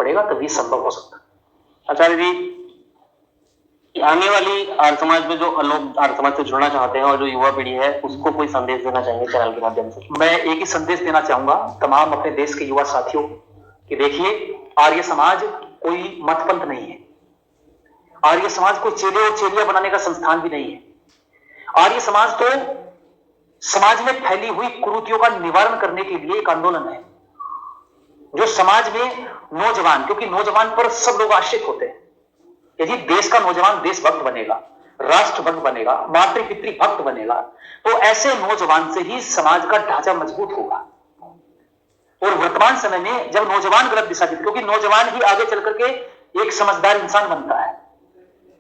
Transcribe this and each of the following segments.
पड़ेगा, तभी संभव हो सकता है। आचार्य जी, आने वाली आर्य समाज में जो लोग आर्य समाज से जुड़ना चाहते हैं और जो युवा पीढ़ी है, उसको कोई संदेश देना चाहेंगे चैनल के माध्यम से? मैं एक ही संदेश देना चाहूंगा तमाम अपने देश के युवा साथियों कि देखिए, आर्य समाज कोई मतपंथ नहीं है। आर्य समाज कोई चेले और चेलियां बनाने का संस्थान भी नहीं है। आर्य समाज तो समाज में फैली हुई कुरीतियों का निवारण करने के लिए एक आंदोलन है, जो समाज में नौजवान, क्योंकि नौजवान पर सब लोग आश्रित होते हैं। यदि देश का नौजवान देशभक्त बनेगा, राष्ट्रभक्त बनेगा, मातृ-पितृ भक्त बनेगा, तो ऐसे नौजवान से ही समाज का ढांचा मजबूत होगा। और वर्तमान समय में जब नौजवान गलत दिशा की, क्योंकि नौजवान ही आगे चल करके एक समझदार इंसान बनता है।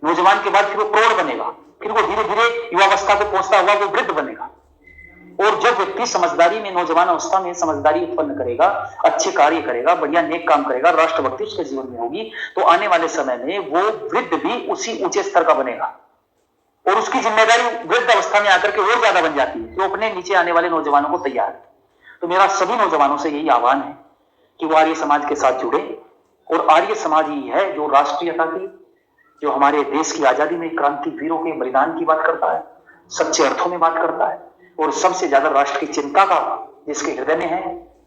नौजवान के बाद फिर वो प्रौढ़ बनेगा, फिर वो धीरे धीरे युवावस्था को पहुंचता हुआ वो वृद्ध बनेगा। और जब व्यक्ति समझदारी में, नौजवान अवस्था में समझदारी उत्पन्न करेगा, अच्छे कार्य करेगा, बढ़िया नेक काम करेगा, राष्ट्रभक्ति उसके जीवन में होगी, तो आने वाले समय में वो वृद्ध भी उसी ऊंचे स्तर का बनेगा। और उसकी जिम्मेदारी वृद्ध अवस्था में आकर के और ज्यादा बन जाती है, जो अपने नीचे आने वाले नौजवानों को तैयार है। तो मेरा सभी नौजवानों से यही आह्वान है कि वो आर्य समाज के साथ जुड़े। और आर्य समाज ही है जो राष्ट्रीयता की, जो हमारे देश की आजादी में क्रांति वीरों के बलिदान की बात करता है, सच्चे अर्थों में बात करता है। और सबसे ज्यादा राष्ट्र की चिंता का जिसके हृदय में है,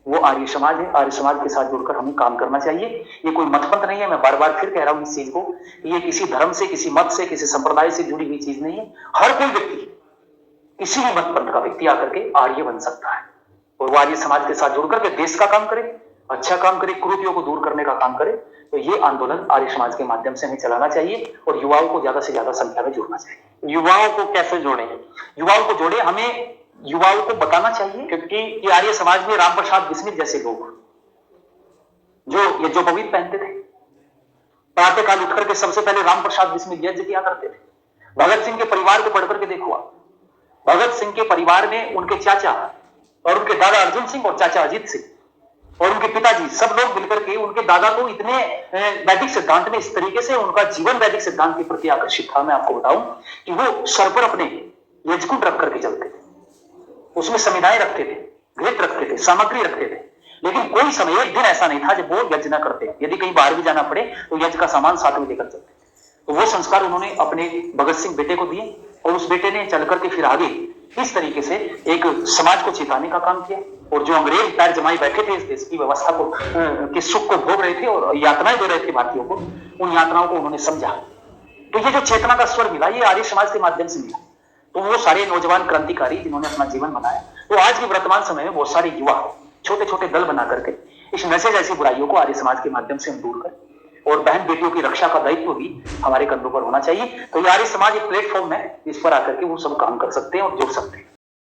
वो आर्य समाज है। आर्य समाज के साथ जुड़कर हमें काम करना चाहिए। ये कोई मतपंथ नहीं है, मैं बार बार फिर कह रहा हूं इस चीज को, ये किसी धर्म से, किसी मत से, किसी संप्रदाय से जुड़ी हुई चीज नहीं है। हर कोई व्यक्ति, किसी भी मतपंथ का व्यक्ति आकर के आर्य बन सकता है। और वो आर्य समाज के साथ जुड़कर के देश का काम करे, अच्छा काम करे, कुरीतियों को दूर करने का काम करे। तो ये आंदोलन आर्य समाज के माध्यम से हमें चलाना चाहिए और युवाओं को ज्यादा से ज्यादा संख्या में जुड़ना चाहिए। युवाओं को कैसे जोड़ें? युवाओं को जोड़े, हमें युवाओं को बताना चाहिए क्योंकि आर्य समाज में राम प्रसाद बिस्मिल जैसे लोग जो यज्ञोपवीत पहनते थे, प्रातःकाल उठ करके सबसे पहले राम प्रसाद बिस्मिल यज्ञ किया करते थे। भगत सिंह के परिवार को पढ़ करके देखो, भगत सिंह के परिवार में उनके चाचा और उनके दादा अर्जुन सिंह और चाचा अजीत सिंह और उनके पिताजी, सब लोग मिलकर के, उनके दादा तो इतने वैदिक सिद्धांत में इस तरीके से उनका जीवन वैदिक सिद्धांत के प्रति आकर्षित था, मैं आपको बताऊं कि वो सर पर अपने यज्ञकुंड रख करके चलते थे, उसमें समिधाएं रखते थे, घृत रखते थे, सामग्री रखते थे। लेकिन कोई समय, एक दिन ऐसा नहीं था जब वो यज्ञ ना करते। यदि कहीं बाहर भी जाना पड़े तो यज्ञ का सामान साथ में लेकर चलते। तो वो संस्कार उन्होंने अपने भगत सिंह बेटे को दिए और उस बेटे ने चल करके फिर आगे इस तरीके से एक समाज को चेताने का काम किया। और जो अंग्रेज पैर जमाए बैठे थे इस देश की व्यवस्था को, के सुख को भोग रहे थे और यातनाएं दे रहे थे भारतीयों को, उन यातनाओं को उन्होंने समझा। तो ये जो चेतना का स्वर मिला, ये आर्य समाज के माध्यम से मिला। तो वो सारे नौजवान क्रांतिकारी जिन्होंने अपना जीवन बनाया, तो आज के वर्तमान समय में बहुत सारे युवा छोटे छोटे दल बना करके इस नशे जैसी बुराइयों को आर्य समाज के माध्यम से हम दूर करें। और बहन बेटियों की रक्षा का दायित्व भी हमारे कंधों पर होना चाहिए। तो ये आर्य समाज एक प्लेटफॉर्म है जिस पर आकर के वो सब काम कर सकते हैं और जुड़ सकते हैं।